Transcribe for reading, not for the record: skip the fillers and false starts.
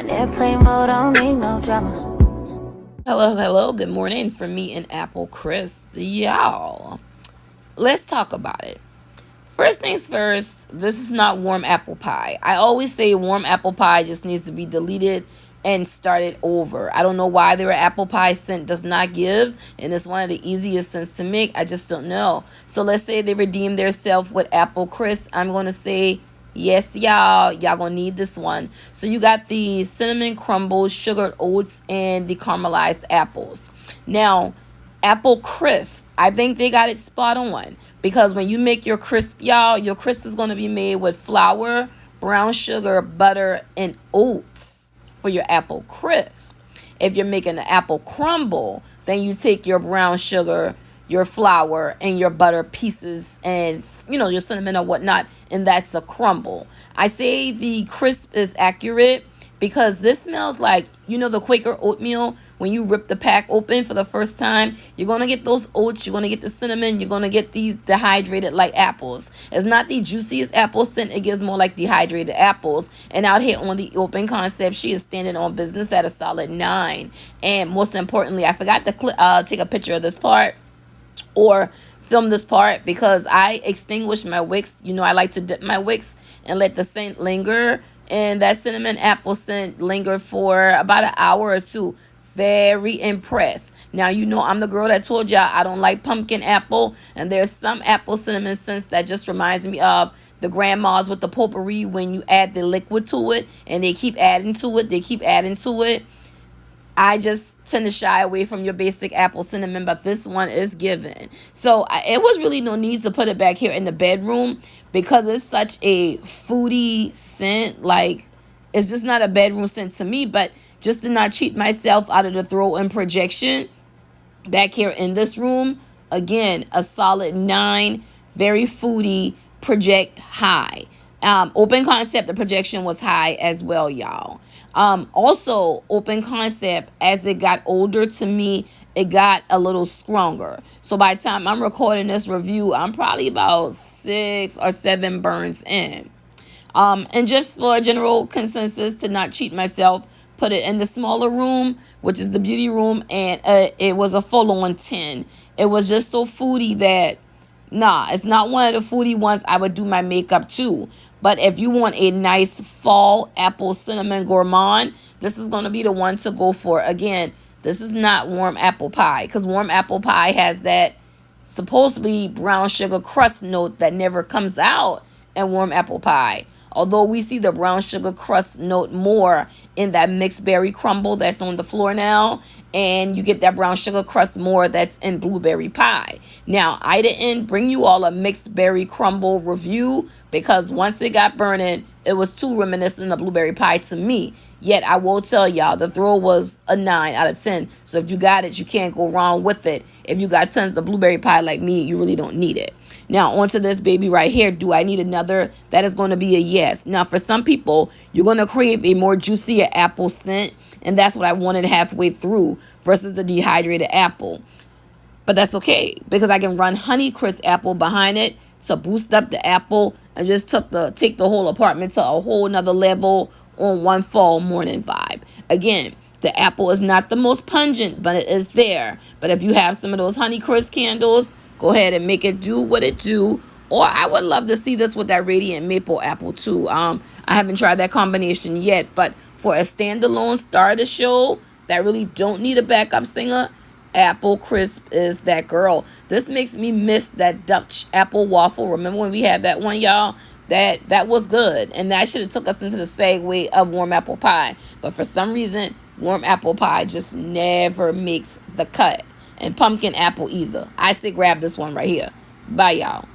in airplane mode, I don't need no drama. Hello, good morning from me and Apple Crisp. Y'all, let's talk about it. First things first, this is not warm apple pie. I always say warm apple pie just needs to be deleted and started over. I don't know why their apple pie scent does not give, and it's one of the easiest scents to make. I just don't know. So let's say they redeem themselves with Apple Crisp. I'm going to say, yes, y'all gonna need this one. So you got the cinnamon crumbles, sugared oats, and the caramelized apples. Now, Apple Crisp, I think they got it spot on, because when you make your crisp, y'all, your crisp is going to be made with flour, brown sugar, butter, and oats for your apple crisp. If you're making an apple crumble, then you take your brown sugar, your flour, and your butter pieces, and your cinnamon or whatnot, and that's a crumble. I say the crisp is accurate because this smells like, the Quaker oatmeal. When you rip the pack open for the first time, you're going to get those oats, you're going to get the cinnamon, you're going to get these dehydrated like apples. It's not the juiciest apple scent, it gives more like dehydrated apples. And out here on the open concept, she is standing on business at a solid 9. And most importantly, I forgot to take a picture of this part or film this part because I extinguished my wicks. I like to dip my wicks and let the scent linger, and that cinnamon apple scent lingered for about an hour or two. Very impressed. Now, I'm the girl that told y'all I don't like pumpkin apple, and there's some apple cinnamon scents that just reminds me of the grandmas with the potpourri when you add the liquid to it and they keep adding to it. I just tend to shy away from your basic apple cinnamon, but this one is given. So it was really no need to put it back here in the bedroom because it's such a foodie scent. Like, it's just not a bedroom scent to me, but just to not cheat myself out of the throw and projection back here in this room, again, a solid 9, very foodie, project high. Open concept, the projection was high as well, y'all. Also, open concept, as it got older to me, it got a little stronger. So by the time I'm recording this review, I'm probably about 6 or 7 burns in. And just for a general consensus to not cheat myself, put it in the smaller room, which is the beauty room, and it was a full-on 10. It was just so foodie that, it's not one of the foodie ones I would do my makeup to. But if you want a nice fall apple cinnamon gourmand, this is going to be the one to go for. Again, this is not warm apple pie, because warm apple pie has that supposedly brown sugar crust note that never comes out in warm apple pie. Although we see the brown sugar crust note more in that mixed berry crumble that's on the floor now, and you get that brown sugar crust more that's in blueberry pie. Now, I didn't bring you all a mixed berry crumble review because once it got burning, it was too reminiscent of blueberry pie to me. Yet I will tell y'all, the throw was a 9 out of 10. So if you got it, you can't go wrong with it. If you got tons of blueberry pie like me, you really don't need it. Now, onto this baby right here. Do I need another? That is going to be a yes. Now, for some people, you're going to crave a more juicier apple scent, and that's what I wanted halfway through versus the dehydrated apple. But that's okay, because I can run Honeycrisp apple behind it to boost up the apple and just take the whole apartment to a whole nother level on one fall morning vibe. Again, the apple is not the most pungent, but it is there. But if you have some of those Honeycrisp candles, go ahead and make it do what it do. Or I would love to see this with that radiant maple apple too. I haven't tried that combination yet, but for a standalone star of the show that really don't need a backup singer, Apple Crisp is that girl. This makes me miss that Dutch apple waffle. Remember when we had that one, y'all? That was good, and that should have took us into the segue of warm apple pie. But for some reason, warm apple pie just never makes the cut, and pumpkin apple either. I say grab this one right here. Bye, y'all.